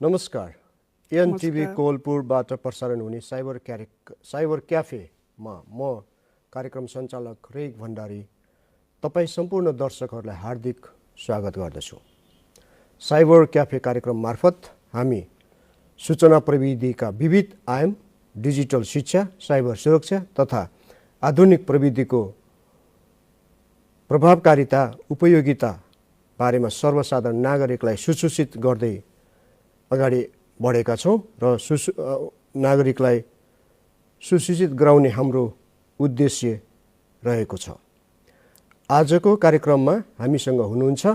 नमस्कार। एनटिभी कोलपुरबाट प्रसारण हुने साइबर क्याफेमा म कार्यक्रम सञ्चालक रेग भण्डारी तपाईँ सम्पूर्ण दर्शकहरूलाई हार्दिक स्वागत गर्दछु। साइबर क्याफे कार्यक्रम मार्फत हामी सूचना प्रविधिका विविध आयाम, डिजिटल शिक्षा, साइबर सुरक्षा तथा आधुनिक प्रविधिको प्रभावकारिता, उपयोगिता बारेमा सर्वसाधारण नागरिकलाई सुसूचित गर्दै अगाडि बढेका छौँ र नागरिकलाई सुसूचित गराउने हाम्रो उद्देश्य रहेको छ। आजको कार्यक्रममा हामीसँग हुनुहुन्छ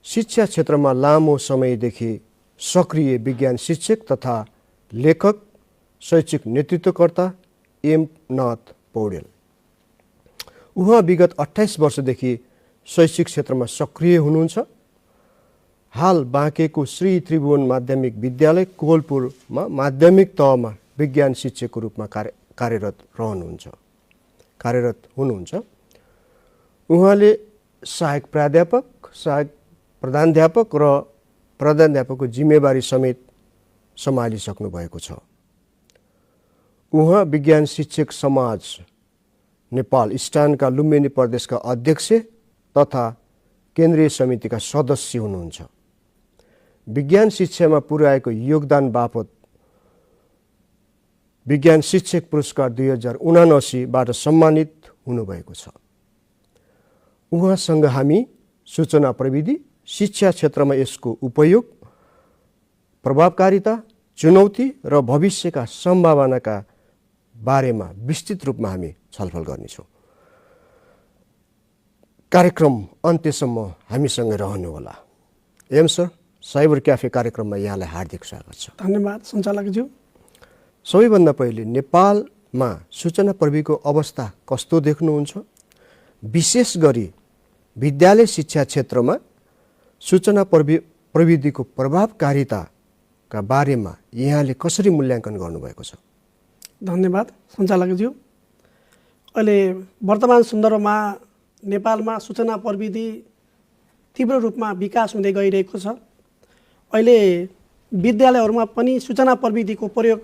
शिक्षा क्षेत्रमा लामो समयदेखि सक्रिय विज्ञान शिक्षक तथा लेखक, शैक्षिक नेतृत्वकर्ता एम नाथ पौडेल। उहाँ विगत 28 वर्षदेखि शैक्षिक क्षेत्रमा सक्रिय हुनुहुन्छ। हाल बाँकेको श्री त्रिभुवन माध्यमिक विद्यालय कोलपुरमा माध्यमिक तहमा विज्ञान शिक्षकको रूपमा कार्यरत हुनुहुन्छ। उहाँले सहायक प्राध्यापक, सहायक प्रधानाध्यापक र प्रधानाध्यापकको जिम्मेवारी समेत सम्हालिसक्नु भएको छ। उहाँ विज्ञान शिक्षक समाज नेपाल इस्टानका लुम्बिनी प्रदेशका अध्यक्ष तथा केन्द्रीय समितिका सदस्य हुनुहुन्छ। विज्ञान शिक्षामा पुर्याएको योगदान बापत विज्ञान शिक्षक पुरस्कार 2079बाट सम्मानित हुनुभएको छ। उहाँसँग हामी सूचना प्रविधि, शिक्षा क्षेत्रमा यसको उपयोग, प्रभावकारिता, चुनौती र भविष्यका सम्भावनाका बारेमा विस्तृत रूपमा हामी छलफल गर्नेछौँ। कार्यक्रम अन्त्यसम्म हामीसँग रहनुहोला। एम सर, साइबर क्याफे कार्यक्रममा यहाँलाई हार्दिक स्वागत छ। धन्यवाद सञ्चालकज्यू। सबैभन्दा पहिले नेपालमा सूचना प्रविधिको अवस्था कस्तो देख्नुहुन्छ? विशेष गरी विद्यालय शिक्षा क्षेत्रमा सूचना प्रविधिको प्रभावकारिताका बारेमा यहाँले कसरी मूल्याङ्कन गर्नुभएको छ? धन्यवाद सञ्चालकज्यू। अहिले वर्तमान सन्दर्भमा नेपालमा सूचना प्रविधि तीव्र रूपमा विकास हुँदै गइरहेको छ। अहिले विद्यालयहरूमा पनि सूचना प्रविधिको प्रयोग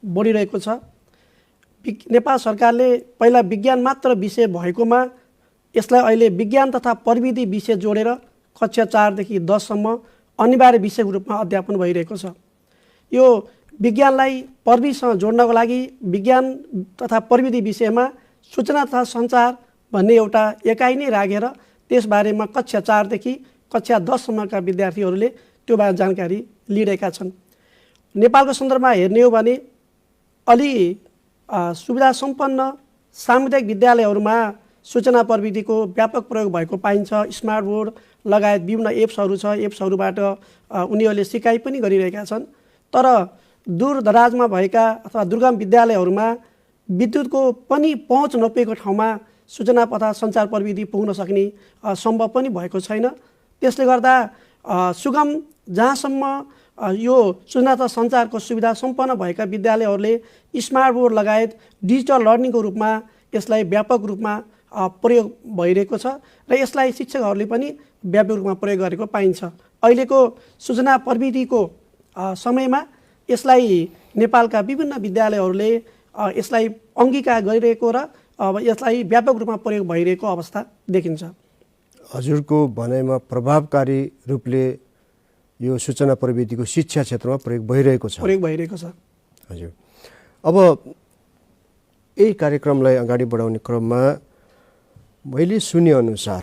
बढिरहेको छ। नेपाल सरकारले पहिला विज्ञान मात्र विषय भएकोमा यसलाई अहिले विज्ञान तथा प्रविधि विषय जोडेर कक्षा 4 देखि 10 सम्म अनिवार्य विषयको रूपमा अध्यापन भइरहेको छ। यो विज्ञानलाई प्रविधिसँग जोड्नको लागि विज्ञान तथा प्रविधि विषयमा सूचना तथा सञ्चार भन्ने एउटा एकाइ नै राखेर त्यसबारेमा कक्षा 4 देखि कक्षा 10 सम्मका विद्यार्थीहरूले त्यो बारे जानकारी लिइरहेका छन्। नेपालको सन्दर्भमा हेर्ने हो भने अलि सुविधा सम्पन्न सामुदायिक विद्यालयहरूमा सूचना प्रविधिको व्यापक प्रयोग भएको पाइन्छ। स्मार्ट बोर्ड लगायत विभिन्न एप्सहरू छ। एप्सहरूबाट उनीहरूले सिकाइ पनि गरिरहेका छन्। तर दूरदराजमा भएका अथवा दुर्गम विद्यालयहरूमा विद्युतको पनि पहुँच नपुगेको ठाउँमा सूचना तथा सञ्चार प्रविधि पुग्न सक्ने सम्भव पनि भएको छैन। त्यसले गर्दा सुगम जहाँसम्म यो सूचना तथा सञ्चारको सुविधा सम्पन्न भएका विद्यालयहरूले स्मार्ट बोर्ड लगायत डिजिटल लर्निङको रूपमा यसलाई व्यापक रूपमा प्रयोग भइरहेको छ र यसलाई शिक्षकहरूले पनि व्यापक रूपमा प्रयोग गरेको पाइन्छ। अहिलेको सूचना प्रविधिको समयमा यसलाई नेपालका विभिन्न विद्यालयहरूले यसलाई अङ्गीकार गरिरहेको र अब यसलाई व्यापक रूपमा प्रयोग भइरहेको अवस्था देखिन्छ। हजुरको भनाइमा प्रभावकारी रूपले यो सूचना प्रविधिको शिक्षा क्षेत्रमा प्रयोग भइरहेको छ। हजुर। अब यही कार्यक्रमलाई अगाडि बढाउने क्रममा मैले सुनेअनुसार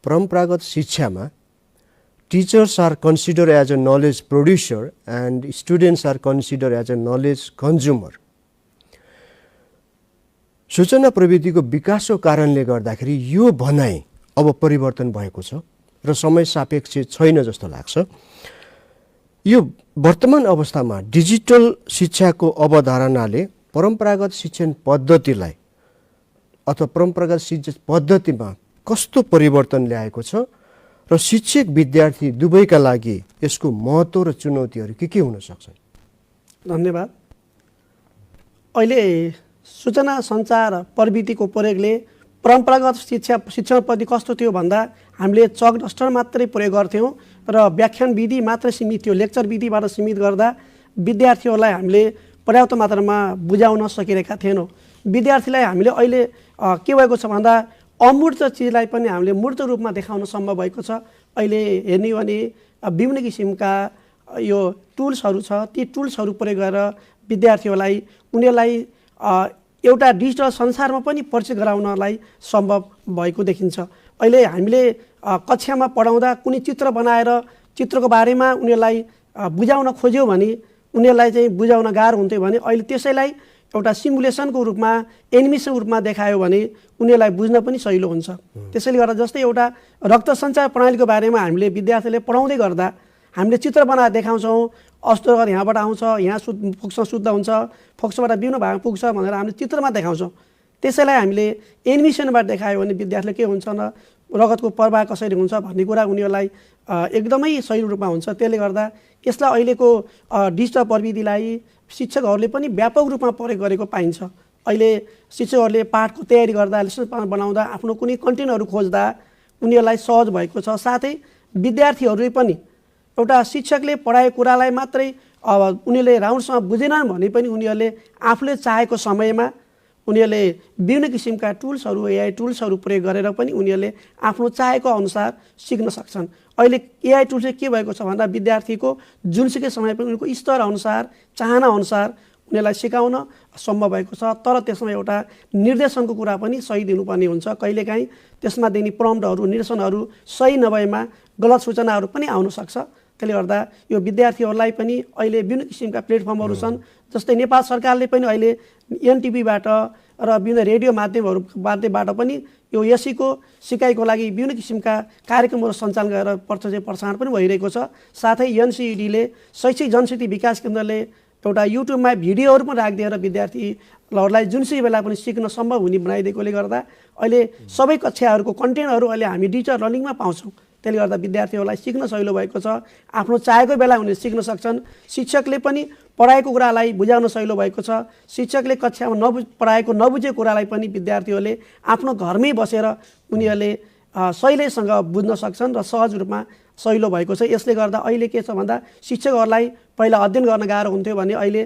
परम्परागत शिक्षामा teachers are consider as a knowledge producer and students are consider as a knowledge consumer. सूचना प्रविधिको विकासको कारणले गर्दाखेरि यो भनाइ अब परिवर्तन भएको छ र समय सापेक्ष छैन जस्तो लाग्छ। यो वर्तमान अवस्थामा डिजिटल शिक्षाको अवधारणाले परम्परागत शिक्षण पद्धतिलाई अथवा परम्परागत शिक्षा पद्धतिमा कस्तो परिवर्तन ल्याएको छ र शिक्षक विद्यार्थी दुवैका लागि यसको महत्त्व र चुनौतीहरू के हुन सक्छन्? धन्यवाद। अहिले सूचना सञ्चार प्रविधिको प्रयोगले परम्परागत शिक्षण पद्धति कस्तो थियो भन्दा हामीले चक डस्टर मात्रै प्रयोग गर्थ्यौँ र व्याख्यान विधि मात्रै सीमित थियो। लेक्चर विधिबाट सीमित गर्दा विद्यार्थीहरूलाई हामीले पर्याप्त मात्रामा बुझाउन सकिरहेका थिएनौँ। विद्यार्थीलाई हामीले अहिले के भएको छ भन्दा अमूर्त चिजलाई पनि हामीले मूर्त रूपमा देखाउन सम्भव भएको छ। अहिले हेर्ने हो भने विभिन्न किसिमका यो टुल्सहरू छ, ती टुल्सहरू प्रयोग गरेर विद्यार्थीहरूलाई उनीहरूलाई एउटा डिजिटल संसारमा पनि परिचय गराउनलाई सम्भव भएको देखिन्छ। अहिले हामीले कक्षामा पढाउँदा कुनै चित्र बनाएर चित्रको बारेमा उनीहरूलाई बुझाउन खोज्यौँ भने उनीहरूलाई चाहिँ बुझाउन गाह्रो हुन्थ्यो भने अहिले त्यसैलाई एउटा सिमुलेसनको रूपमा एनिमेसनको रूपमा देखायो भने उनीहरूलाई बुझ्न पनि सजिलो हुन्छ। त्यसैले गर्दा जस्तै एउटा रक्त सञ्चार प्रणालीको बारेमा हामीले विद्यार्थीले पढाउँदै गर्दा हामीले चित्र बनाएर देखाउँछौँ, अस्त्र यहाँबाट आउँछ, यहाँ फोक्समा शुद्ध हुन्छ, फोक्सबाट विभिन्न भागमा पुग्छ भनेर हामीले चित्रमा देखाउँछौँ। त्यसैलाई हामीले एनिमेसनबाट देखायो भने विद्यार्थीले के हुन्छ न रगतको प्रवाह कसरी हुन्छ भन्ने कुरा उनीहरूलाई एकदमै सही रूपमा हुन्छ। त्यसले गर्दा यसलाई अहिलेको डिजिटल प्रविधिलाई शिक्षकहरूले पनि व्यापक रूपमा प्रयोग गरेको पाइन्छ। अहिले शिक्षकहरूले पाठको तयारी गर्दा, लेसन प्लान बनाउँदा, आफ्नो कुनै कन्टेन्टहरू खोज्दा उनीहरूलाई सहज भएको छ। साथै विद्यार्थीहरूले पनि एउटा शिक्षकले पढाएको कुरालाई मात्रै उनीहरूले राम्रोसँग बुझेनन् भने पनि उनीहरूले आफूले चाहेको समयमा उनीहरूले विभिन्न किसिमका टुल्सहरू, एआई टुल्सहरू प्रयोग गरेर पनि उनीहरूले आफ्नो चाहेको अनुसार सिक्न सक्छन्। अहिले एआई टुल चाहिँ के भएको छ भन्दा विद्यार्थीको जुनसुकै समय पनि उनीहरूको स्तर अनुसार, चाहना अनुसार उनीहरूलाई सिकाउन सम्भव भएको छ। तर त्यसमा एउटा निर्देशनको कुरा पनि सही दिनुपर्ने हुन्छ। कहिलेकाहीँ त्यसमा दिने प्रम्प्टहरू, निर्देशनहरू सही नभएमा गलत सूचनाहरू पनि आउन सक्छ। त्यसले गर्दा यो विद्यार्थीहरूलाई पनि अहिले विभिन्न किसिमका प्लेटफर्महरू छन्। जस्तै नेपाल सरकारले पनि अहिले एनटिभीबाट र विभिन्न रेडियो माध्यमबाट पनि यो एसीको सिकाइको लागि विभिन्न किसिमका कार्यक्रमहरू सञ्चालन गरेर प्रत्यक्ष प्रसारण पनि भइरहेको छ। साथै एनसिइडीले शैक्षिक जनशक्ति विकास केन्द्रले एउटा युट्युबमा भिडियोहरू पनि राखिदिएर विद्यार्थीहरूलाई जुनसुकै बेला पनि सिक्न सम्भव हुने बनाइदिएकोले गर्दा अहिले सबै कक्षाहरूको कन्टेन्टहरू अहिले हामी डिजिटल लर्निङमा पाउँछौँ। त्यसले गर्दा विद्यार्थीहरूलाई सिक्न सजिलो भएको छ। आफ्नो चाहेको बेला उनीहरूले सिक्न सक्छन्। शिक्षकले पनि पढाएको कुरालाई बुझाउन सजिलो भएको छ। शिक्षकले कक्षामा पढाएको नबुझेको कुरालाई पनि विद्यार्थीहरूले आफ्नो घरमै बसेर उनीहरूले सहिलेसँग बुझ्न सक्छन् र सहज रूपमा सजिलो भएको छ। यसले गर्दा अहिले के छ भन्दा शिक्षकहरूलाई पहिला अध्ययन गर्न गाह्रो हुन्थ्यो भने अहिले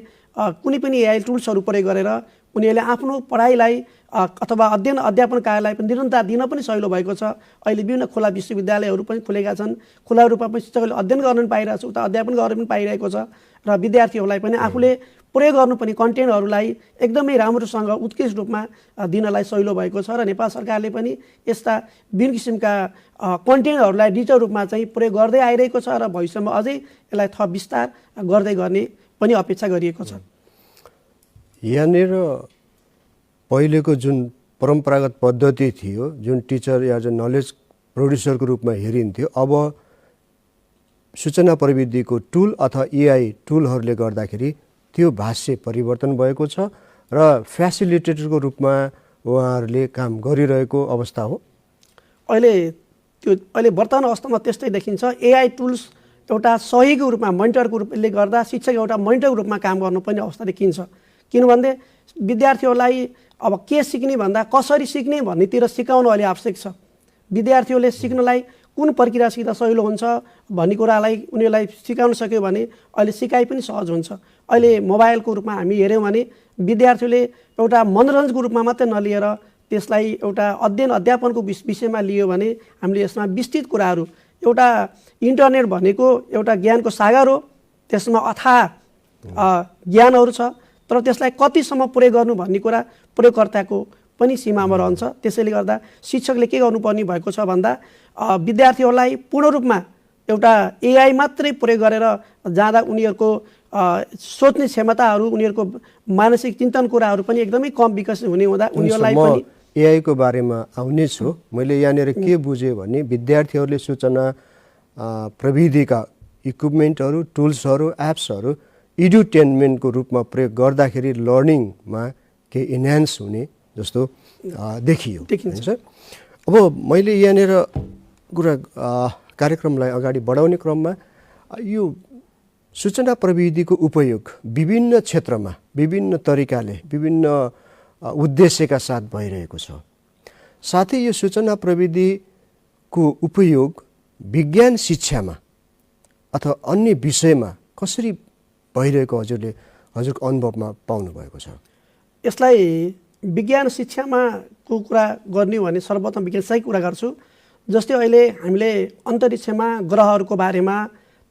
कुनै पनि एआई टुल्सहरू प्रयोग गरेर उनीहरूले आफ्नो पढाइलाई अथवा अध्यापन कार्यलाई पनि निरन्तरता दिन पनि सजिलो भएको छ। अहिले विभिन्न खुला विश्वविद्यालयहरू पनि खुलेका छन्। खुला रूपमा पनि शिक्षकहरूले अध्ययन गर्न पनि पाइरहेको छ, उता अध्यापन गर्न पनि पाइरहेको छ र विद्यार्थीहरूलाई पनि आफूले प्रयोग गर्नुपर्ने कन्टेन्टहरूलाई एकदमै राम्रोसँग उत्कृष्ट रूपमा दिनलाई सजिलो भएको छ र नेपाल सरकारले पनि यस्ता विभिन्न किसिमका कन्टेन्टहरूलाई डिजिटल रूपमा चाहिँ प्रयोग गर्दै आइरहेको छ र भविष्यमा अझै यसलाई थप विस्तार गर्दै गर्ने पनि अपेक्षा गरिएको छ। यहाँनिर पहिलेको जुन परम्परागत पद्धति थियो, जुन टिचर या जुन नलेज प्रोड्युसरको रूपमा हेरिन्थ्यो, अब सूचना प्रविधिको टुल अथवा एआई टुलहरूले गर्दाखेरि त्यो भाष्य परिवर्तन भएको छ र फेसिलिटेटरको रूपमा उहाँहरूले काम गरिरहेको अवस्था हो। अहिले वर्तमान अवस्थामा त्यस्तै देखिन्छ। एआई टुल्स एउटा सहयोगको रूपमा मोनिटरको रूपले गर्दा शिक्षक एउटा मोनिटरको रूपमा काम गर्नुपर्ने अवस्था देखिन्छ। किनभने विद्यार्थीहरूलाई अब के सिक्ने भन्दा कसरी सिक्ने भन्नेतिर सिकाउनु अहिले आवश्यक छ। विद्यार्थीहरूले सिक्नलाई कुन प्रक्रिया सिक्दा सजिलो हुन्छ भन्ने कुरालाई उनीहरूलाई सिकाउन सक्यो भने अहिले सिकाइ पनि सहज हुन्छ। अहिले मोबाइलको रूपमा हामी हेऱ्यौँ भने विद्यार्थीले एउटा मनोरञ्जनको रूपमा मात्रै नलिएर त्यसलाई एउटा अध्ययन अध्यापनको विषयमा लियो भने हामीले यसमा विस्तृत कुराहरू, एउटा इन्टरनेट भनेको एउटा ज्ञानको सागर हो, त्यसमा अथाह ज्ञानहरू छ, तर त्यसलाई कतिसम्म प्रयोग गर्नु भन्ने कुरा प्रयोगकर्ताको पनि सीमामा रहन्छ। त्यसैले गर्दा शिक्षकले के गर्नुपर्ने भएको छ भन्दा विद्यार्थीहरूलाई पूर्ण रूपमा एउटा एआई मात्रै प्रयोग गरेर जाँदा उनीहरूको सोच्ने क्षमताहरू, उनीहरूको मानसिक चिन्तन कुराहरू पनि एकदमै कम विकसित हुने हुँदा उनीहरूलाई पनि एआईको बारेमा आउने छु। मैले यहाँनिर के बुझेँ भने विद्यार्थीहरूले सूचना प्रविधिका इक्विपमेन्टहरू, टुल्सहरू, एप्सहरू इडुटेनमेन्टको रूपमा प्रयोग गर्दाखेरि लर्निङमा केही इन्हान्स हुने जस्तो देखियो। अब मैले यहाँनिर कुरा कार्यक्रमलाई अगाडि बढाउने क्रममा यो सूचना प्रविधिको उपयोग विभिन्न क्षेत्रमा विभिन्न तरिकाले विभिन्न उद्देश्यका साथ भइरहेको छ। साथै यो सूचना प्रविधिको उपयोग विज्ञान शिक्षामा अथवा अन्य विषयमा कसरी भइरहेको हजुरको अनुभवमा पाउनु भएको छ? यसलाई विज्ञान शिक्षामा को कुरा गर्ने हो भने सर्वप्रथम विज्ञानकै कुरा गर्छु। जस्तै अहिले हामीले अन्तरिक्षमा ग्रहहरूको बारेमा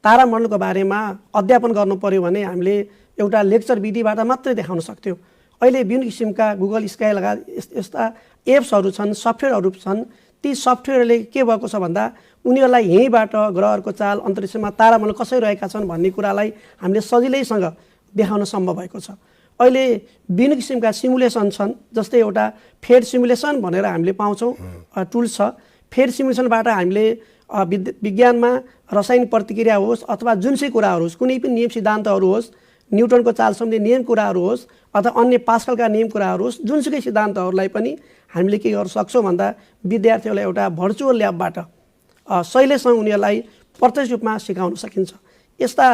तारामण्डलको बारेमा अध्यापन गर्नु पर्यो भने हामीले एउटा लेक्चर विधिबाट मात्रै देखाउन सक्थ्यौँ। अहिले विभिन्न किसिमका गुगल स्काई लगायत यस्ता एप्सहरू छन्, सफ्टवेयरहरू छन्। ती सफ्टवेयरले के भएको छ भन्दा उनीहरूलाई यहीँबाट ग्रहहरूको चाल, अन्तरिक्षमा तारामण्डल कसरी रहेका छन् भन्ने कुरालाई हामीले सजिलैसँग देखाउन सम्भव भएको छ। अहिले विभिन्न किसिमका सिमुलेसन छन्, जस्तै एउटा फेड सिमुलेसन भनेर हामीले पाउँछौँ, टुल्स छ। फेड सिमुलेसनबाट हामीले विज्ञानमा रासायनिक प्रतिक्रिया होस् अथवा जुनसुकै कुराहरू होस्, कुनै पनि नियम सिद्धान्तहरू होस्, न्युटनको चाल सम्बन्धी नियम कुराहरू होस् अथवा अन्य पास्कलका नियम कुराहरू होस्, जुनसुकै सिद्धान्तहरूलाई पनि हामीले के गर्न सक्छौँ भन्दा विद्यार्थीहरूलाई एउटा भर्चुअल ल्याबबाट शैलीसँग उनीहरूलाई प्रत्यक्ष रूपमा सिकाउन सकिन्छ। यस्ता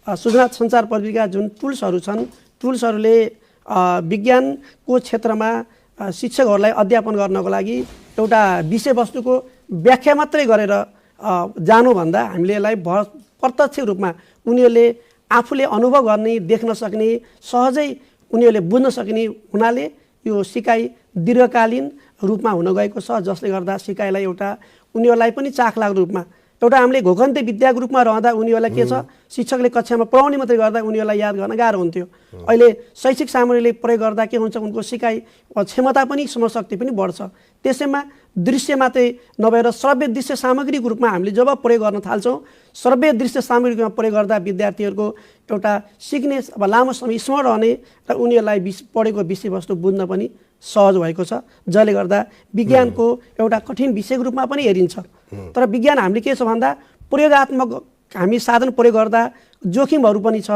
सूचना सञ्चार प्रविधिका जुन टुल्सहरू छन्, टुल्सहरूले विज्ञानको क्षेत्रमा शिक्षकहरूलाई अध्यापन गर्नको लागि एउटा विषयवस्तुको व्याख्या मात्रै गरेर जानुभन्दा हामीले यसलाई प्रत्यक्ष रूपमा उनीहरूले आफूले अनुभव गर्ने, देख्न सक्ने, सहजै उनीहरूले बुझ्न सक्ने हुनाले यो सिकाइ दीर्घकालीन रूपमा हुन गएको छ, जसले गर्दा सिकाइलाई एउटा उनीहरूलाई पनि चाखलाग्दो रूपमा एउटा हामीले घोकन्ते विद्याको रूपमा रहँदा उनीहरूलाई के छ, शिक्षकले कक्षामा पढाउने मात्रै गर्दा उनीहरूलाई याद गर्न गाह्रो हुन्थ्यो। अहिले शैक्षिक सामग्रीले प्रयोग गर्दा के हुन्छ, उनको सिकाइ क्षमता पनि, स्मरणशक्ति पनि बढ्छ। त्यसैमा दृश्य मात्रै नभएर श्रव्य दृश्य सामग्रीको रूपमा हामीले जब प्रयोग गर्न थाल्छौँ, श्रव्य दृश्य सामग्रीमा प्रयोग गर्दा विद्यार्थीहरूको एउटा सिक्ने अब लामो समय स्मरण रहने र उनीहरूलाई पढेको विषयवस्तु बुझ्न पनि सहज भएको छ, जसले गर्दा विज्ञानको एउटा कठिन विषयको रूपमा पनि हेरिन्छ। तर विज्ञान हामीले के छ भन्दा प्रयोगात्मक हामी साधन प्रयोग गर्दा जोखिमहरू पनि छ।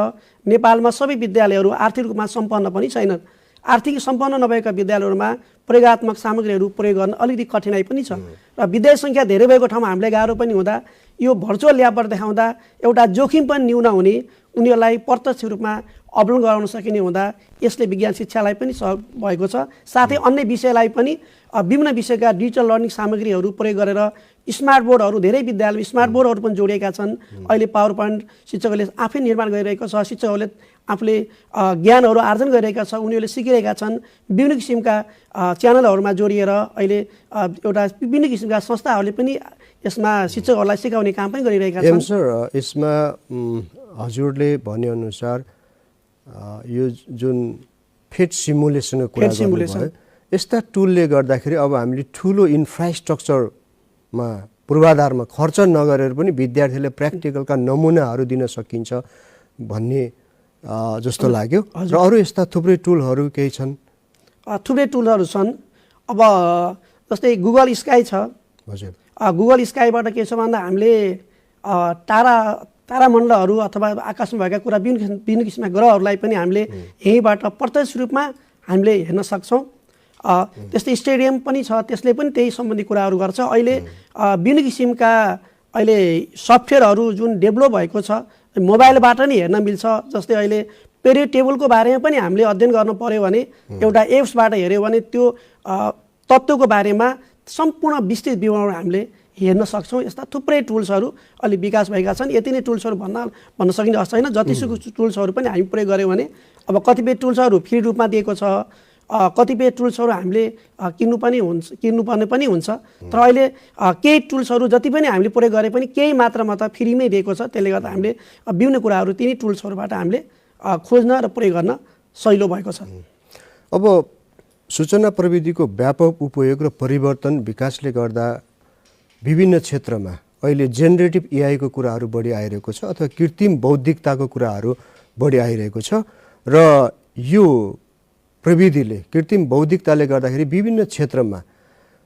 नेपालमा सबै विद्यालयहरू आर्थिक रूपमा सम्पन्न पनि छैनन्। आर्थिक सम्पन्न नभएका विद्यालयहरूमा प्रयोगात्मक सामग्रीहरू प्रयोग गर्न अलिकति कठिनाइ पनि छ र विद्यार्थी सङ्ख्या धेरै भएको ठाउँमा हामीलाई गाह्रो पनि हुँदा यो भर्चुअल ल्याबबाट देखाउँदा एउटा जोखिम पनि न्यून हुने, उनीहरूलाई प्रत्यक्ष रूपमा अवलोकन गराउन सकिने हुँदा यसले विज्ञान शिक्षालाई पनि सहयोग भएको छ। साथै अन्य विषयलाई पनि विभिन्न विषयका डिजिटल लर्निङ सामग्रीहरू प्रयोग गरेर स्मार्ट बोर्डहरू धेरै विद्यालयमा स्मार्ट बोर्डहरू पनि जोडिएका छन्। अहिले पावर पोइन्ट शिक्षकहरूले आफै निर्माण गरिरहेको छ, शिक्षकहरूले आफूले ज्ञानहरू आर्जन गरिरहेका छ, उनीहरूले सिकिरहेका छन्। विभिन्न किसिमका च्यानलहरूमा जोडिएर अहिले एउटा विभिन्न किसिमका संस्थाहरूले पनि यसमा शिक्षकहरूलाई सिकाउने काम पनि गरिरहेका छन्। सर, यसमा हजुरले भनेअनुसार यो जुन फेड सिमुलेसनको कुरा गर्नुभयो, यस्ता टुलले गर्दाखेरि अब हामीले ठुलो इन्फ्रास्ट्रक्चरमा पूर्वाधारमा खर्च नगरेर पनि विद्यार्थीले प्र्याक्टिकलका नमुनाहरू दिन सकिन्छ भन्ने जस्तो लाग्यो। र अरू यस्ता थुप्रै टुलहरू केही छन्? थुप्रै टुलहरू छन्। अब जस्तै गुगल स्काई छ। हजुर, गुगल स्काईबाट के छ भन्दा हामीले तारामण्डलहरू अथवा आकाशमा भएका कुरा विभिन्न किसिमका ग्रहहरूलाई पनि हामीले यहीँबाट प्रत्यक्ष रूपमा हामीले हेर्न सक्छौँ। त्यस्तै स्टेडियम पनि छ, त्यसले पनि त्यही सम्बन्धी कुराहरू गर्छ। अहिले विभिन्न किसिमका अहिले सफ्टवेयरहरू जुन डेभलप भएको छ, मोबाइलबाट नै हेर्न मिल्छ। जस्तै अहिले पेरियोड टेबलको बारेमा पनि हामीले अध्ययन गर्नु पर्यो भने एउटा एप्सबाट हेऱ्यो भने त्यो तत्त्वको बारेमा सम्पूर्ण विस्तृत विवरण हामीले हेर्न सक्छौँ। यस्ता थुप्रै टुल्सहरू अलि विकास भएका छन्। यति नै टुल्सहरू भन्न सकिने अवस्था छैन। जतिसुकै टुल्सहरू पनि हामी प्रयोग गऱ्यौँ भने अब कतिपय टुल्सहरू फ्री रूपमा दिएको छ, कतिपय टुल्सहरू हामीले किन्नुपर्ने पनि हुन्छ। तर अहिले केही टुल्सहरू जति पनि हामीले प्रयोग गरे पनि केही मात्रामा त फ्रीमै दिएको छ। त्यसले गर्दा हामीले विभिन्न कुराहरू तिनै टुल्सहरूबाट हामीले खोज्न र प्रयोग गर्न सजिलो भएको छ। अब सूचना प्रविधिको व्यापक उपयोग र परिवर्तन विकासले गर्दा विभिन्न क्षेत्रमा अहिले जेनेरेटिभ एआईको कुराहरू बढी आइरहेको छ अथवा कृत्रिम बौद्धिकताको कुराहरू बढी आइरहेको छ र यो प्रविधिले कृत्रिम बौद्धिकताले गर्दाखेरि विभिन्न क्षेत्रमा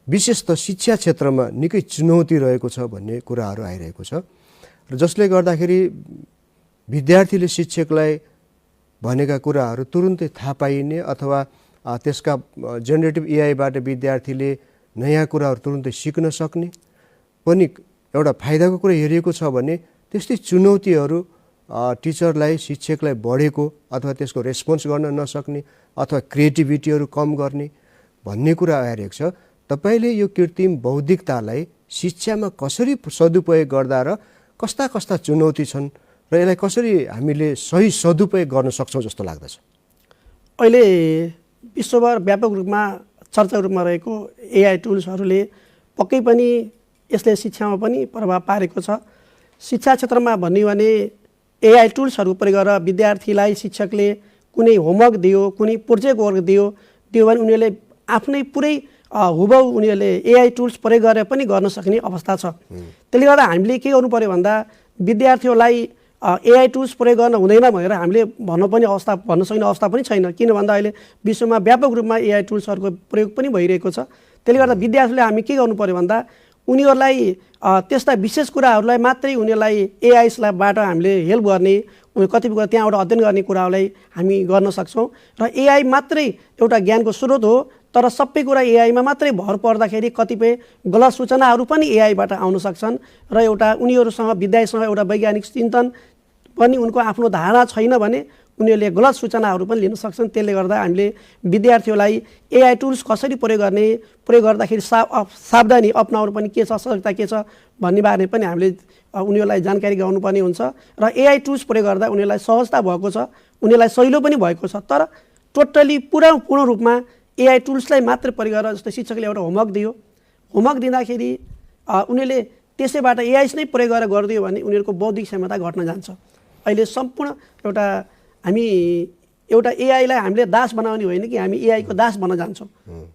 विशेष त शिक्षा क्षेत्रमा निकै चुनौती रहेको छ भन्ने कुराहरू आइरहेको छ र जसले गर्दाखेरि विद्यार्थीले शिक्षकलाई भनेका कुराहरू तुरुन्तै थाहा पाइने अथवा त्यसका जेनेरेटिभ एआईबाट विद्यार्थीले नयाँ कुराहरू तुरुन्तै सिक्न सक्ने पनि एउटा फाइदाको कुरा हेरिएको छ भने त्यस्तै चुनौतीहरू टिचरलाई शिक्षकलाई बढेको अथवा त्यसको रेस्पोन्स गर्न नसक्ने अथवा क्रिएटिभिटीहरू कम गर्ने भन्ने कुरा आइरहेको छ। तपाईँले यो कृत्रिम बौद्धिकतालाई शिक्षामा कसरी सदुपयोग गर्दा र कस्ता कस्ता चुनौती छन् र यसलाई कसरी हामीले सही सदुपयोग गर्न सक्छौँ जस्तो लाग्दछ? अहिले विश्वभर व्यापक रूपमा चर्चा रूपमा रहेको एआई टुल्सहरूले पक्कै पनि यसले शिक्षामा पनि प्रभाव पारेको छ। शिक्षा क्षेत्रमा भन्ने हो भने एआई टुल्सहरू प्रयोग गरेर विद्यार्थीलाई शिक्षकले कुनै होमवर्क दियो, कुनै प्रोजेक्ट वर्क दियो भने उनीहरूले आफ्नै पुरै हुबहु उनीहरूले एआई टुल्स प्रयोग गरेर पनि गर्न सक्ने अवस्था छ। त्यसले गर्दा हामीले के गर्नु पर्यो भन्दा विद्यार्थीहरूलाई एआई टुल्स प्रयोग गर्न हुँदैन भनेर हामीले भन्न सक्ने अवस्था पनि छैन। किन भन्दा अहिले विश्वमा व्यापक रूपमा एआई टुल्सहरूको प्रयोग पनि भइरहेको छ। त्यसले गर्दा विद्यार्थीले हामी के गर्नु पर्यो भन्दा उनीहरूलाई त्यस्ता विशेष कुराहरूलाई मात्रै उनीहरूलाई एआईबाट हामीले हेल्प गर्ने, कतिपय कुरा त्यहाँबाट अध्ययन गर्ने कुराहरूलाई हामी गर्न सक्छौँ। र एआई मात्रै एउटा ज्ञानको स्रोत हो, तर सबै कुरा एआईमा मात्रै भर पर्दाखेरि कतिपय गलत सूचनाहरू पनि एआईबाट आउन सक्छन् र एउटा उनीहरूसँग विद्यार्थीसँग एउटा वैज्ञानिक चिन्तन पनि उनको आफ्नो धारणा छैन भने उनीहरूले गलत सूचनाहरू पनि लिन सक्छन्। त्यसले गर्दा हामीले विद्यार्थीहरूलाई एआई टुल्स कसरी प्रयोग गर्दाखेरि सावधानी अपनाउनु पनि के छ, सजगता के छ भन्ने बारेमा पनि हामीले उनीहरूलाई जानकारी गराउनुपर्ने हुन्छ। र एआई टुल्स प्रयोग गर्दा उनीहरूलाई सहजता भएको छ, उनीहरूलाई सहिलो पनि भएको छ। तर टोटली पूर्ण रूपमा एआई टुल्सलाई मात्र प्रयोग गरेर, जस्तै शिक्षकले एउटा होमवर्क दियो, होमवर्क दिँदाखेरि उनीहरूले त्यसैबाट एआई नै प्रयोग गरेर गरिदियो भने उनीहरूको बौद्धिक क्षमता घट्न जान्छ। अहिले सम्पूर्ण हामी एउटा एआईलाई हामीले दास बनाउने होइन कि हामी एआईको दास बन्न जान्छौँ।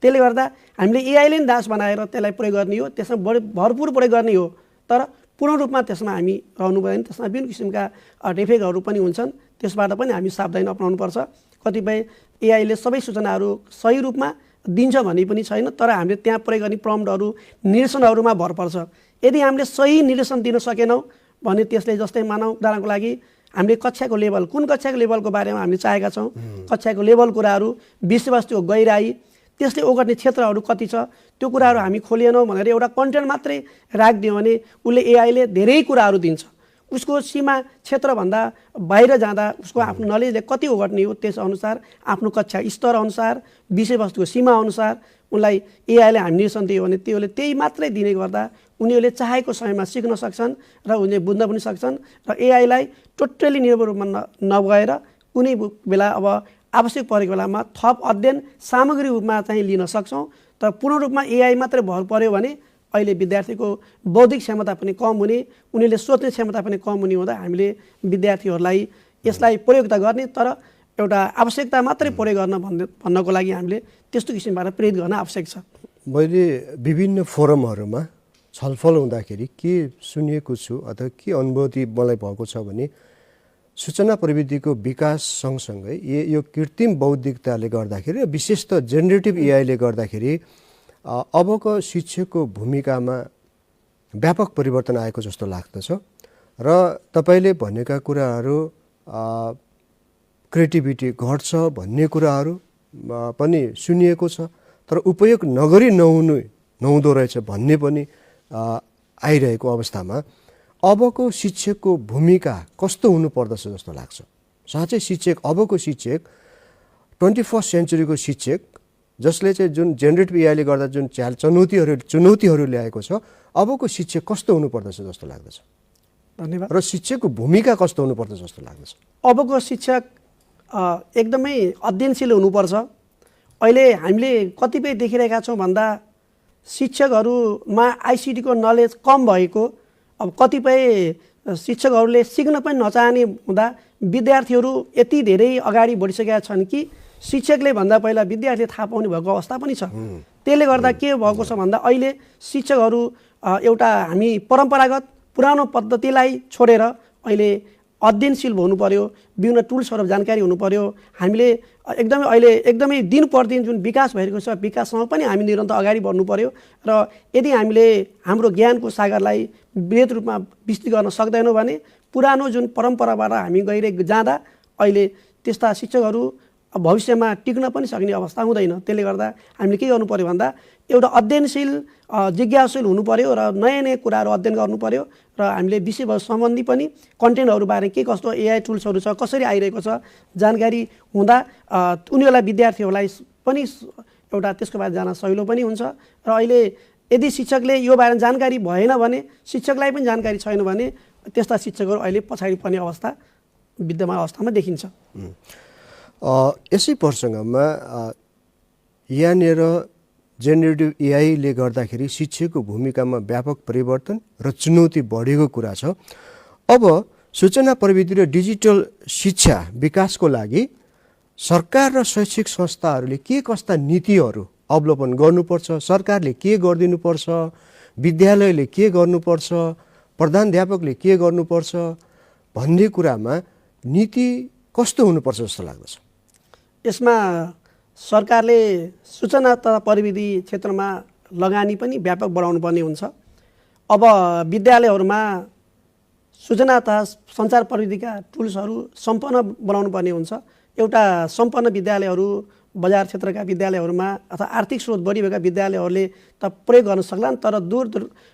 त्यसले गर्दा हामीले एआईले नै दास बनाएर त्यसलाई प्रयोग गर्ने हो, त्यसमा भरपुर प्रयोग गर्ने हो। तर पूर्ण रूपमा त्यसमा हामी रहनु भएन, त्यसमा विभिन्न किसिमका डिफेक्टहरू पनि हुन्छन्। त्यसबाट पनि हामी सावधानी अपनाउनुपर्छ। कतिपय एआईले सबै सूचनाहरू सही रूपमा दिन्छ भन्ने पनि छैन, तर हामीले त्यहाँ प्रयोग गर्ने प्रम्प्टहरू निर्देशनहरूमा भर पर्छ। यदि हामीले सही निर्देशन दिन सकेनौँ भने त्यसले, जस्तै मानौँ उदाहरणको लागि हामीले कक्षाको लेभल, कुन कक्षाको लेभलको बारेमा हामीले चाहेका छौँ, कक्षाको लेभल कुराहरू, विषयवस्तुको गहिराई, त्यसले ओगट्ने क्षेत्रहरू कति छ, त्यो कुराहरू हामी खोलिएनौँ भनेर एउटा कन्टेन्ट मात्रै राखिदियो भने उसले एआईले धेरै कुराहरू दिन्छ। उसको सीमा क्षेत्रभन्दा बाहिर जाँदा उसको आफ्नो नलेजले कति ओगट्ने हो त्यसअनुसार, आफ्नो कक्षा स्तर अनुसार, विषयवस्तुको सीमा अनुसार उनलाई एआईले हामी निर्देशन दियो भने त्यसले त्यही मात्रै दिने गर्दा उनीहरूले चाहेको समयमा सिक्न सक्छन् र उनीहरूले बुझ्न पनि सक्छन्। र एआईलाई टोटली निर्भर रूपमा नभएर कुनै बेला अब आवश्यक परेको बेलामा थप अध्ययन सामग्री रूपमा चाहिँ लिन सक्छौँ। तर पूर्ण रूपमा एआई मात्रै भर पर्यो भने अहिले विद्यार्थीको बौद्धिक क्षमता पनि कम हुने, उनीहरूले सोच्ने क्षमता पनि कम हुने हुँदा हामीले विद्यार्थीहरूलाई यसलाई प्रयोग त गर्ने, तर एउटा आवश्यकता मात्रै प्रयोग गर्न भन्नको लागि हामीले त्यस्तो किसिमबाट प्रेरित गर्न आवश्यक छ। मैले विभिन्न फोरमहरूमा छलफल हुँदाखेरि के सुनेको छु अथवा के अनुभूति मलाई भएको छ भने सूचना प्रविधिको विकास सँगसँगै यो कृत्रिम बौद्धिकताले गर्दाखेरि, विशेष त जेनेरेटिभ एआईले गर्दाखेरि अबको शिक्षकको भूमिकामा व्यापक परिवर्तन आएको जस्तो लाग्दछ। र तपाईँले भनेका कुराहरू क्रिएटिभिटी घट्छ भन्ने कुराहरू पनि सुनिएको छ, तर उपयोग नगरी नहुँदो रहेछ भन्ने पनि आइरहेको अवस्थामा अबको शिक्षकको भूमिका कस्तो हुनुपर्दछ जस्तो लाग्छ? साँच्चै अबको शिक्षक 21st सेन्चुरीको शिक्षक जसले चाहिँ जुन जेनेरेटिभ एआईले गर्दा जुन चुनौतीहरू ल्याएको छ, अबको शिक्षक कस्तो हुनुपर्दछ जस्तो लाग्दछ? धन्यवाद। र शिक्षकको भूमिका कस्तो हुनुपर्दछ जस्तो लाग्दछ? अबको शिक्षक एकदमै अध्ययनशील हुनुपर्छ। अहिले हामीले कतिपय देखिरहेका छौँ भन्दा शिक्षकहरूमा आइसिटीको नलेज कम भएको, अब कतिपय शिक्षकहरूले सिक्न पनि नचाहने हुँदा विद्यार्थीहरू यति धेरै अगाडि बढिसकेका छन् कि शिक्षकले भन्दा पहिला विद्यार्थीले थाहा पाउने भएको अवस्था पनि छ। त्यसले गर्दा के भएको छ भन्दा अहिले शिक्षकहरू एउटा हामी परम्परागत पुरानो पद्धतिलाई छोडेर अहिले अध्ययनशील हुनु पर्यो, विभिन्न टुल्सहरू जानकारी हुनु पर्यो। हामीले एकदमै दिन प्रतिदिन जुन विकास भइरहेको छ, विकाससँग पनि हामी निरन्तर अगाडि बढ्नु पर्यो। र यदि हामीले हाम्रो ज्ञानको सागरलाई वृहत रूपमा विस्तृत गर्न सक्दैनौँ भने पुरानो जुन परम्पराबाट हामी गइरहेको जाँदा अहिले त्यस्ता शिक्षकहरू भविष्यमा टिक्न पनि सक्ने अवस्था हुँदैन। त्यसले गर्दा हामीले के गर्नु पर्यो भन्दा एउटा अध्ययनशील जिज्ञासुशील हुनु पर्यो र नयाँ नयाँ कुराहरू अध्ययन गर्नु पर्यो। र हामीले विषयवस्तु सम्बन्धी पनि कन्टेन्टहरूबारे के कस्तो एआई टुल्सहरू छ, कसरी आइरहेको छ जानकारी हुँदा उनीहरूलाई विद्यार्थीहरूलाई पनि एउटा त्यसको बारे जान सजिलो पनि हुन्छ। र अहिले यदि शिक्षकले यो बारेमा जानकारी भएन भने, शिक्षकलाई पनि जानकारी छैन भने त्यस्ता शिक्षकहरू अहिले पछाडि पर्ने अवस्था विद्यमान अवस्थामा देखिन्छ। यसै प्रसङ्गमा यहाँनिर जेनेरेटिभ एआईले गर्दाखेरि शिक्षकको भूमिकामा व्यापक परिवर्तन र चुनौती बढेको कुरा छ। अब सूचना प्रविधि र डिजिटल शिक्षा विकासको लागि सरकार र शैक्षिक संस्थाहरूले के कस्ता नीतिहरू अवलम्बन गर्नुपर्छ, सरकारले के गरिदिनुपर्छ, विद्यालयले के गर्नुपर्छ, प्रधानाध्यापकले के गर्नुपर्छ भन्ने कुरामा नीति कस्तो हुनुपर्छ जस्तो लाग्दछ? यसमा सरकारले सूचना तथा प्रविधि क्षेत्रमा लगानी पनि व्यापक बढाउनु पर्ने हुन्छ। अब विद्यालयहरूमा सूचना तथा सञ्चार प्रविधिका टुल्सहरू सम्पन्न बनाउनु पर्ने हुन्छ। एउटा सम्पन्न विद्यालयहरू, बजार क्षेत्रका विद्यालयहरूमा अथवा आर्थिक स्रोत बढी भएका विद्यालयहरूले त प्रयोग गर्न सक्लान्, तर दूर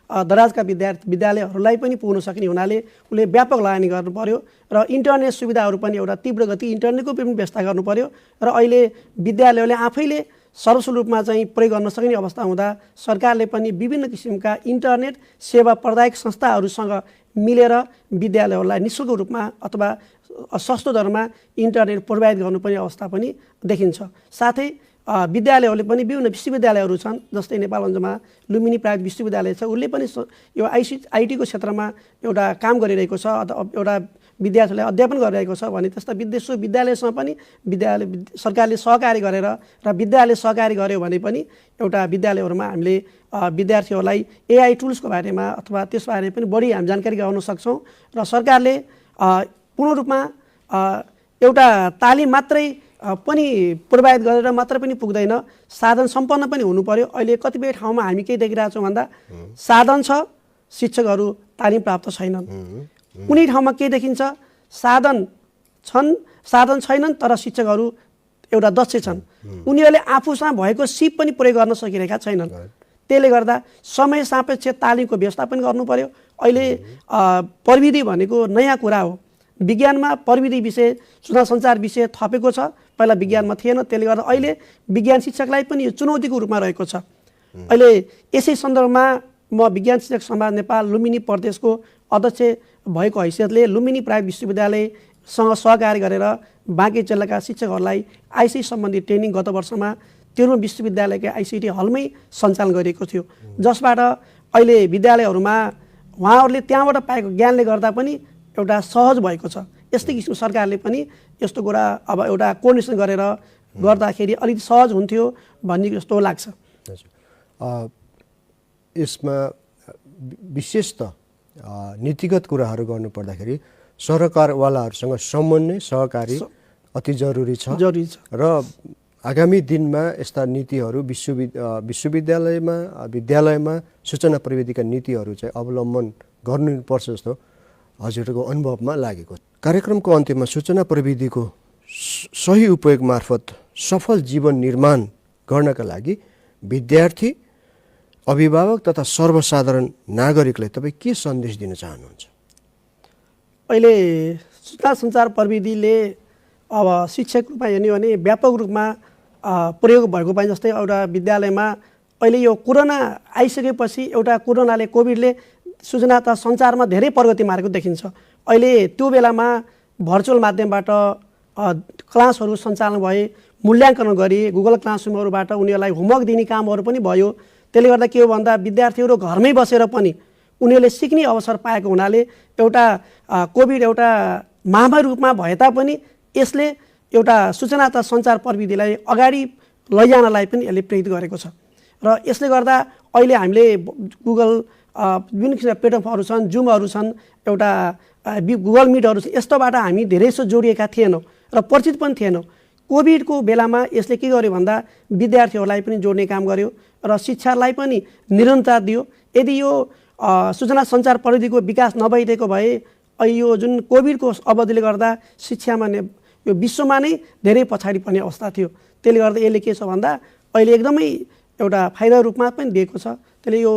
दराजका विद्यालयहरूलाई पनि पुग्न सक्ने हुनाले उसले व्यापक लगानी गर्नु पर्यो र इन्टरनेट सुविधाहरू पनि एउटा तीव्र गति इन्टरनेटको पनि व्यवस्था गर्नु पर्यो। र अहिले विद्यालयहरूले आफैले सर्वस्व रूपमा चाहिँ प्रयोग गर्न सक्ने अवस्था हुँदा सरकारले पनि विभिन्न किसिमका इन्टरनेट सेवा प्रदायक संस्थाहरूसँग मिलेर विद्यालयहरूलाई निःशुल्क रूपमा अथवा सस्तो दरमा इन्टरनेट प्रोभाइड गर्नुपर्ने अवस्था पनि देखिन्छ। साथै विद्यालयहरूले पनि विभिन्न विश्वविद्यालयहरू छन्, जस्तै नेपालगञ्जमा लुम्बिनी प्राइभेट विश्वविद्यालय छ, उसले पनि यो आइटीको क्षेत्रमा एउटा काम गरिरहेको छ, एउटा विद्यार्थीलाई अध्यापन गरिरहेको छ भने त्यस्ता विद्यालयसँग पनि सरकारले सहकारी गरेर र विद्यालय सहकारी गर्यो भने पनि एउटा विद्यालयहरूमा हामीले विद्यार्थीहरूलाई एआई टुल्सको बारेमा अथवा त्यस बारेमा पनि बढी हामी जानकारी गराउन सक्छौँ। र सरकारले पूर्ण रूपमा एउटा तालिम मात्रै पनि प्रोभाइड गरेर मात्र पनि पुग्दैन, साधन सम्पन्न पनि हुनु पर्यो। अहिले कतिपय ठाउँमा हामी के देखिरहेको छौँ भन्दा साधन छ, शिक्षकहरू तालिम प्राप्त छैनन्। कुनै ठाउँमा के देखिन्छ, साधन छैनन् तर शिक्षकहरू एउटा दक्ष छन्, उनीहरूले आफूसँग भएको सिप पनि प्रयोग गर्न सकिरहेका छैनन्। त्यसले गर्दा समय सापेक्ष तालिमको व्यवस्थापन गर्नु पर्यो। अहिले प्रविधि भनेको नयाँ कुरा हो, विज्ञानमा प्रविधि विषय, सूचना सञ्चार विषय थपेको छ, पहिला विज्ञानमा थिएन। त्यसले गर्दा अहिले विज्ञान शिक्षकलाई पनि यो चुनौतीको रूपमा रहेको छ। अहिले यसै सन्दर्भमा म विज्ञान शिक्षक समाज नेपाल लुम्बिनी प्रदेशको अध्यक्ष भएको हैसियतले लुम्बिनी प्राइभेट विश्वविद्यालयसँग सहकारी गरेर बाँकी जिल्लाका शिक्षकहरूलाई आइसिटी सम्बन्धी ट्रेनिङ गत वर्षमा तेह्रौँ विश्वविद्यालयका आइसिटी हलमै सञ्चालन गरिएको थियो, जसबाट अहिले विद्यालयहरूमा उहाँहरूले त्यहाँबाट पाएको ज्ञानले गर्दा पनि एउटा सहज भएको छ। यस्तै किसिमको सरकारले पनि यस्तो कुरा अब एउटा कोर्डिनेसन गरेर गर्दाखेरि अलिकति सहज हुन्थ्यो भन्ने जस्तो लाग्छ। यसमा विशेष त नीतिगत कुराहरू गर्नुपर्दाखेरि सरकारवालाहरूसँग समन्वय सहकारी अति जरुरी छ र आगामी दिनमा यस्ता नीतिहरू विश्वविद्यालयमा विद्यालयमा सूचना प्रविधिका नीतिहरू चाहिँ अवलम्बन गर्नुपर्छ जस्तो हजुरको अनुभवमा लागेको। कार्यक्रमको अन्त्यमा सूचना प्रविधिको सही उपयोग मार्फत सफल जीवन निर्माण गर्नका लागि विद्यार्थी, अभिभावक तथा सर्वसाधारण नागरिकलाई तपाईँ के सन्देश दिन चाहनुहुन्छ? अहिले सूचना सञ्चार प्रविधिले अब शिक्षक रूपमा हेर्ने भने व्यापक रूपमा प्रयोग भएको पाइन्छ। जस्तै एउटा विद्यालयमा अहिले यो कोरोना आइसकेपछि एउटा कोभिडले सूचना तथा सञ्चारमा धेरै प्रगति मारेको देखिन्छ। अहिले त्यो बेलामा भर्चुअल माध्यमबाट क्लासहरू सञ्चालन भए, मूल्याङ्कन गरी गुगल क्लासरुमहरूबाट उनीहरूलाई होमवर्क दिने कामहरू पनि भयो। त्यसले गर्दा के हो भन्दा विद्यार्थीहरू घरमै बसेर पनि उनीहरूले सिक्ने अवसर पाएको हुनाले एउटा कोभिड एउटा महामारी रूपमा भए तापनि यसले एउटा सूचना तथा सञ्चार प्रविधिलाई अगाडि लैजानलाई पनि यसले प्रेरित गरेको छ। र यसले गर्दा अहिले हामीले गुगल विभिन्न किसिमका प्लेटफर्महरू छन्, जुमहरू छन्, एउटा गुगल मिटहरू छन्, यस्तोबाट हामी धेरै जसो जोडिएका थिएनौँ र परिचित पनि थिएनौँ। कोभिडको बेलामा यसले के गर्यो भन्दा विद्यार्थीहरूलाई पनि जोड्ने काम गर्यो र शिक्षालाई पनि निरन्तरता दियो। यदि यो सूचना सञ्चार प्रविधिको विकास नभइदिएको भए यो जुन कोभिडको अवधिले गर्दा शिक्षामा यो विश्वमा नै धेरै पछाडि पर्ने अवस्था थियो। त्यसले गर्दा यसले के छ भन्दा अहिले एकदमै एउटा फाइदा रूपमा पनि दिएको छ। त्यसले यो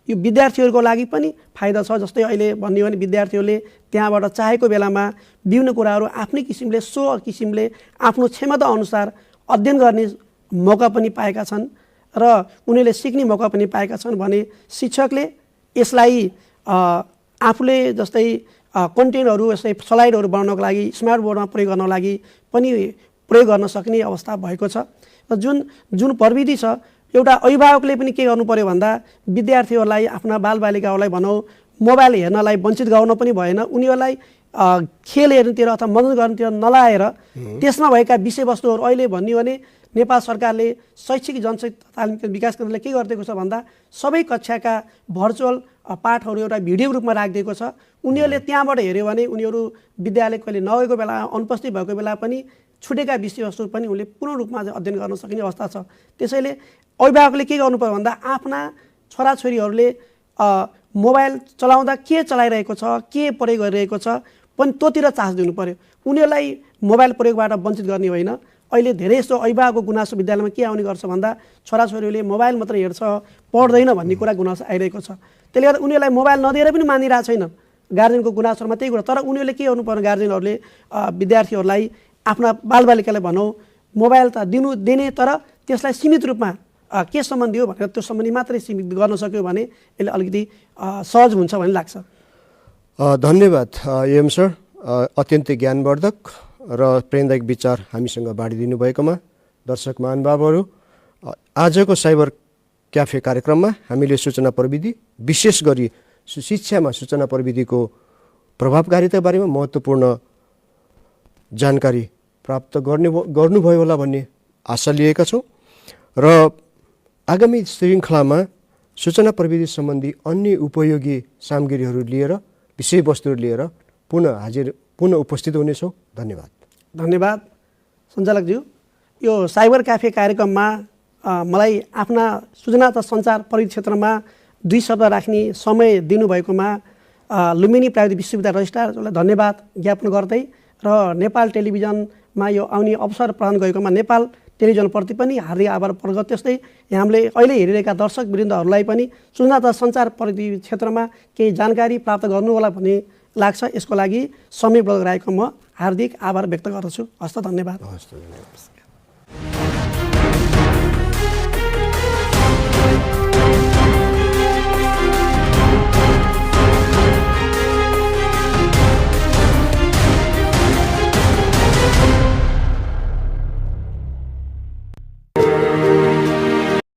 विद्यार्थीहरूको लागि पनि फाइदा छ। जस्तै अहिले भन्यो भने विद्यार्थीहरूले त्यहाँबाट चाहेको बेलामा विभिन्न कुराहरू आफ्नै किसिमले आफ्नो क्षमता अनुसार अध्ययन गर्ने मौका पनि पाएका छन् र उनीहरूले सिक्ने मौका पनि पाएका छन् भने शिक्षकले यसलाई आफूले जस्तै कन्टेन्टहरू जस्तै स्लाइडहरू बनाउनको लागि स्मार्ट बोर्डमा प्रयोग गर्नको लागि पनि प्रयोग गर्न सक्ने अवस्था भएको छ। र जुन प्रविधि छ एउटा अभिभावकले पनि के गर्नु पर्यो भन्दा विद्यार्थीहरूलाई आफ्ना बालबालिकाहरूलाई भनौँ मोबाइल हेर्नलाई वञ्चित गराउन पनि भएन, उनीहरूलाई खेल हेर्नुतिर अथवा मनोरञ्जन गर्नुतिर नलाएर त्यसमा भएका विषयवस्तुहरू अहिले भन्यो भने नेपाल सरकारले शैक्षिक जनशक्ति तालिम विकास केन्द्रले के गरिदिएको छ भन्दा सबै कक्षाका भर्चुअल पाठहरू एउटा भिडियो रूपमा राखिदिएको छ। उनीहरूले त्यहाँबाट हेऱ्यो भने उनीहरू विद्यालय कहिले नगएको बेला अनुपस्थित भएको बेला पनि छुटेका विषयवस्तु पनि उनले पूर्ण रूपमा अध्ययन गर्न सक्ने अवस्था छ। त्यसैले अभिभावकले के गर्नु पर्यो भन्दा आफ्ना छोराछोरीहरूले मोबाइल चलाउँदा के चलाइरहेको छ, के प्रयोग गरिरहेको छ पनि त्योतिर चासो दिनु पर्यो। उनीहरूलाई मोबाइल प्रयोगबाट वञ्चित गर्ने होइन। अहिले धेरै जस्तो अभिभावकको गुनासो विद्यालयमा के आउने गर्छ भन्दा छोराछोरीले मोबाइल मात्र हेर्छ, पढ्दैन भन्ने कुरा गुनासो आइरहेको छ। त्यसले गर्दा उनीहरूलाई मोबाइल नदिएर पनि मानिरहेको छैन। गार्जेनको गुनासोमा त्यही कुरा। तर उनीहरूले के गर्नु पर्ने गार्जेनहरूले विद्यार्थीहरूलाई आफ्ना बालबालिकालाई भनौँ मोबाइल त दिने तर त्यसलाई सीमित रूपमा के सम्बन्धी हो भनेर त्यो सम्बन्धी मात्रै सीमित गर्न सक्यो भने यसले अलिकति सहज हुन्छ भन्ने लाग्छ। धन्यवाद एम सर, अत्यन्तै ज्ञानवर्धक र प्रेरणादायक विचार हामीसँग बाँडिदिनु भएकोमा। दर्शक महानुभावहरू, आजको साइबर क्याफे कार्यक्रममा हामीले सूचना प्रविधि विशेष गरी शिक्षामा सूचना प्रविधिको प्रभावकारिता बारेमा महत्त्वपूर्ण जानकारी प्राप्त गर्नुभयो होला भन्ने आशा लिएका छौँ र आगामी श्रृङ्खलामा सूचना प्रविधि सम्बन्धी अन्य उपयोगी सामग्रीहरू लिएर विषयवस्तुहरू लिएर पुनः उपस्थित हुनेछौँ। धन्यवाद सञ्चालकज्यू। यो साइबर क्याफे कार्यक्रममा मलाई आफ्ना सूचना तथा सञ्चार प्रविधि क्षेत्रमा 2 शब्द राख्ने समय दिनुभएकोमा लुम्बिनी प्राविधिक विश्वविद्यालय रजिस्ट्रारलाई धन्यवाद ज्ञापन गर्दै र नेपाल टेलिभिजनमा यो आउने अवसर प्रदान गरेकोमा नेपाल टेलिभिजनप्रति पनि हार्दिक आभार प्रकट गर्दै त्यस्तै हामीले अहिले हेरिरहेका दर्शक वृन्दहरूलाई पनि सूचना तथा सञ्चार प्रविधि क्षेत्रमा केही जानकारी प्राप्त गर्नु होला भन्ने लाग्छ। यसको लागि समय प्रयोग गराएको म हार्दिक आभार व्यक्त गर्दछु। हस्त धन्यवाद।